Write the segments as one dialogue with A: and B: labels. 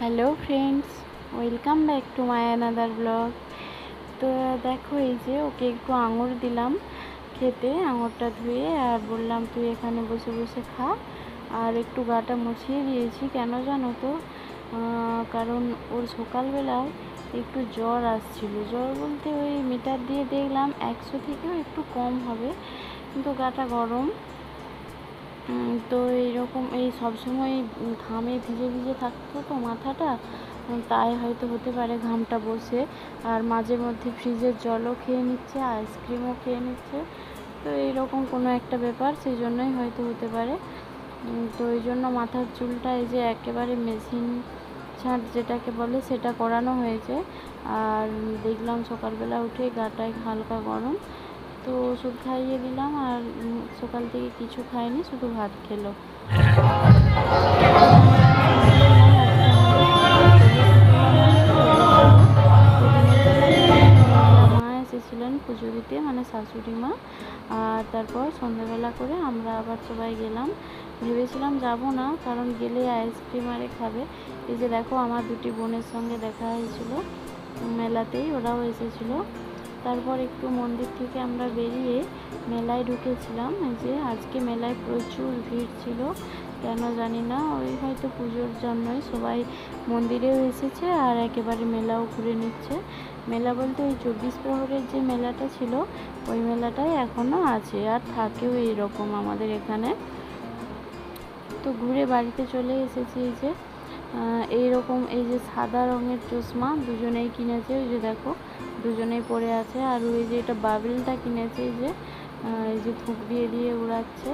A: Hello friends, welcome back to my another blog. তো দেখো, এই যে ওকে একটু আঙুর দিলাম খেতে, আঙুরটা ধুয়ে, আর বললাম তুই এখানে বসে বসে খা। আর একটু গাটা মুছিয়ে দিয়েছি, কেন জানো তো? কারণ ওর সকালবেলায় একটু জ্বর আসছিল। জ্বর বলতে ওই মিটার দিয়ে দেখলাম 100 থেকেও একটু কম হবে, কিন্তু গাটা গরম। তো এইরকম এই সবসময় ঘামে ভিজে ভিজে থাকতো তো মাথাটা, তাই হয়তো হতে পারে ঘামটা বসে। আর মাঝে মধ্যে ফ্রিজের জলও খেয়ে নিচ্ছে, আইসক্রিমও খেয়ে নিচ্ছে, তো এইরকম কোনো একটা ব্যাপার, সেই জন্যই হয়তো হতে পারে। তো এই জন্য মাথার চুলটা এই যে একেবারে মেশিন ছাঁট যেটাকে বলে সেটা করানো হয়েছে। আর দেখলাম সকালবেলা উঠে গাটায় হালকা গরম, তো ওষুধ খাইয়ে দিলাম। আর সকাল থেকে কিছু খায়নি, শুধু ভাত খেলো। মা এসেছিলেন পুজো দিতে, মানে শাশুড়ি মা। আর তারপর সন্ধ্যাবেলা করে আমরা আবার সবাই গেলাম। ভেবেছিলাম যাব না, কারণ গেলে আইসক্রিম আরে খাবে। এই যে দেখো, আমার দুটি বোনের সঙ্গে দেখা হয়েছিল মেলাতেই, ওরাও এসেছিলো। তারপর একটু মন্দির থেকে আমরা বেরিয়ে মেলায় ঢুকেছিলাম। যে আজকে মেলায় প্রচুর ভিড় ছিল, কেন জানি না, ওই হয়তো পুজোর জন্যই সবাই মন্দিরেও এসেছে আর একেবারে মেলাও ঘুরে নিচ্ছে। মেলা বলতে ওই 24 প্রহরের যে মেলাটা ছিল, ওই মেলাটাই এখনও আছে আর থাকেও এইরকম আমাদের এখানে। তো ঘুরে বাড়িতে চলে এসেছি। এই যে এইরকম এই যে সাদা রঙের চশমা দুজনেই কিনেছে, ওই যে দেখো দুজনেই পরে আছে। আর ওই যে এটা বাবেলটা কিনেছে, এই যে ধূপ দিয়ে দিয়ে উড়াচ্ছে,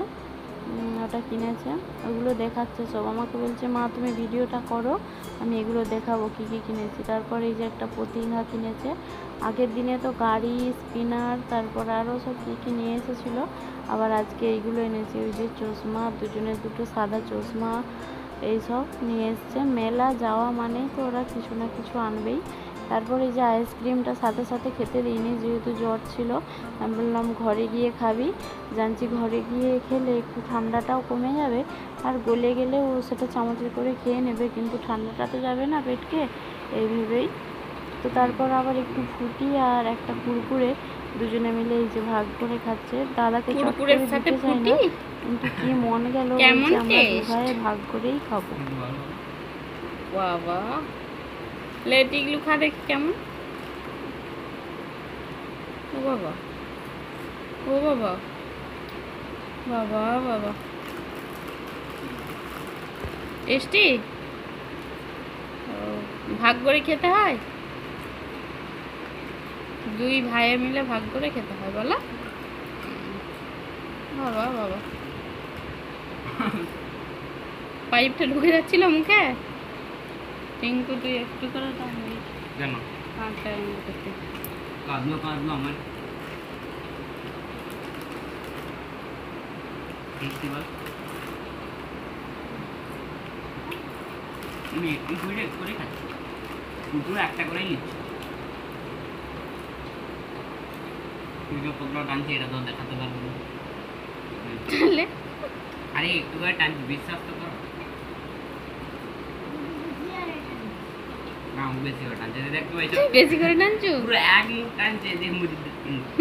A: ওটা কিনেছে। ওগুলো দেখাচ্ছে সব, আমাকে বলছে মা তুমি ভিডিওটা করো, আমি এগুলো দেখাবো কী কী কিনেছি। তারপর এই যে একটা প্রতিভা কিনেছে। আগের দিনে তো গাড়ি, স্পিনার, তারপর আরও সব কী কী নিয়ে এসেছিলো, আবার আজকে এইগুলো এনেছি। ওই যে চশমা, দুজনের দুটো সাদা চশমা, এইসব নিয়ে এসছে। মেলা যাওয়া মানেই তো ওরা কিছু না কিছু আনবেই। তারপর এই যে আইসক্রিমটা সাথে সাথে খেতে দিইনি, যেহেতু জ্বর ছিল। আমি বললাম ঘরে গিয়ে খাবি, জানছি ঘরে গিয়ে খেলে একটু ঠান্ডাটাও কমে যাবে, আর গলে গেলে ও সেটা চামচে করে খেয়ে নেবে, কিন্তু ঠান্ডাটা তো যাবে না পেটকে, এই ভেবেই। তো তারপর আবার একটু ফুটি আর একটা কুরকুরে দুজনে মিলে এই যে ভাগ করে খাচ্ছে। দাদাকে চট করে দিতে চাই না, কিন্তু কি মন গেল বলছে আমরা দু ভাইয়ে ভাগ করেই খাবো।
B: বাবা লেটিগুলো খা দেখি কেমন। ও বাবা, ও বাবা, বাবা বাবা, টেস্টি। ভাগ করে খেতে হয়, দুই ভাইয়ে মিলে ভাগ করে খেতে হয় বলো। বাবা বাবা, পাইপটা ঢুকে যাচ্ছিল মুখে। টিঙ্কু তুই একটু করে টানবি কেন? কাঁদলো কাঁদলো আমার আমি একটু করে করে খাচ্ছি, দুটো একটা করেই নিচ্ছি। ভিডিও কতটা টানছি এটা তো দেখাতে পারবো না, আরে একটু করে টানছি, বিশ্বাস তো করো না। বেশি করে টানছে, দেখতে পাইছো? বেশি করে টানছো, পুরো এক মুখ টানছে,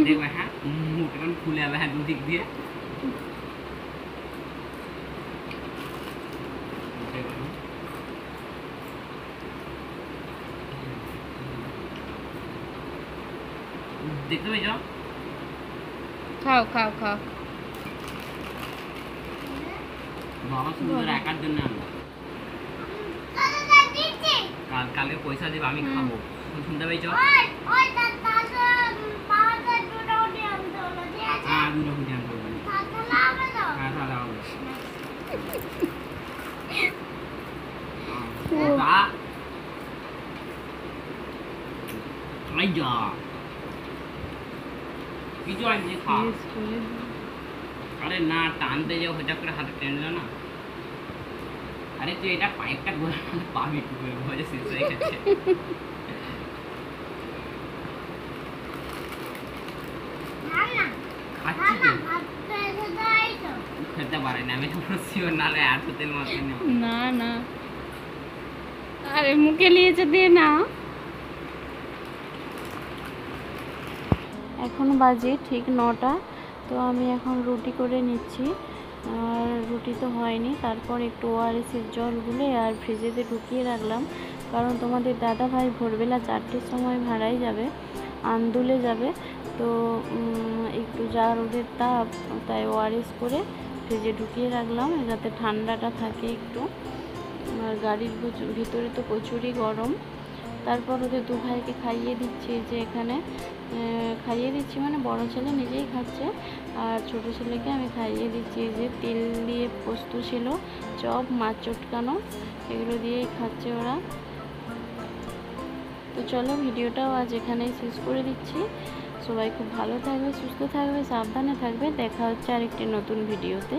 B: দেখবে হ্যাঁ মুখটা খুলে যাবে, হ্যাঁ দুদিক দিয়ে। দেখতে পাইছো? খাও খাও খাও। বাবা সুন্দর একার জন্য আনলো, কালকে পয়সা দেবে আমি খাবো, শুনতে পাইছো? হ্যাঁ দুটো ফুটি আনতে হবে, হ্যাঁ তাহলে হবে। কিছু আনছি খাও। আরে না টানতে যাও, হঠাৎ করে হাতে টেনে না। আরে তুই এটা পাইপটা গোলা পাবি কি করে, ভয় শেষ হয়ে গেছে। খেতে পারে না আমি, তো শিওর, নালে আর তেল মারতে না না।
A: আরে মুখে নিয়েছে দিয়ে না। এখন বাজে ঠিক 9টা। তো আমি এখন রুটি করে নিচ্ছি, আর রুটি তো হয়নি। তারপর একটু ওআরএসের জল গুলে আর ফ্রিজেতে ঢুকিয়ে রাখলাম, কারণ তোমাদের দাদা ভাই ভোরবেলা 4টের সময় ভাড়াই যাবে, আন্দুলে যাবে। তো একটু যা রোদের তাপ, তাই ওআরএস করে ফ্রিজে ঢুকিয়ে রাখলাম যাতে ঠান্ডাটা থাকে একটু। আর গাড়ির ভিতরে তো প্রচুরই গরম। তারপর ওদের দু ভাইকে খাইয়ে দিচ্ছি, যে এখানে খাইয়ে দিচ্ছি মানে বড় ছেলে নিজেই খাচ্ছে, আর ছোট ছেলেকে আমি খাইয়ে দিচ্ছি। যে তেল দিয়ে পোস্ত ছিল, চপ, মাছ চটকানো, এগুলো দিয়েই খাচ্ছে ওরা। তো চলো ভিডিওটাও আজ এখানেই শেষ করে দিচ্ছি। সবাই খুব ভালো থাকবে, সুস্থ থাকবে, সাবধানে থাকবে। দেখা হচ্ছে আরেকটি নতুন ভিডিওতে।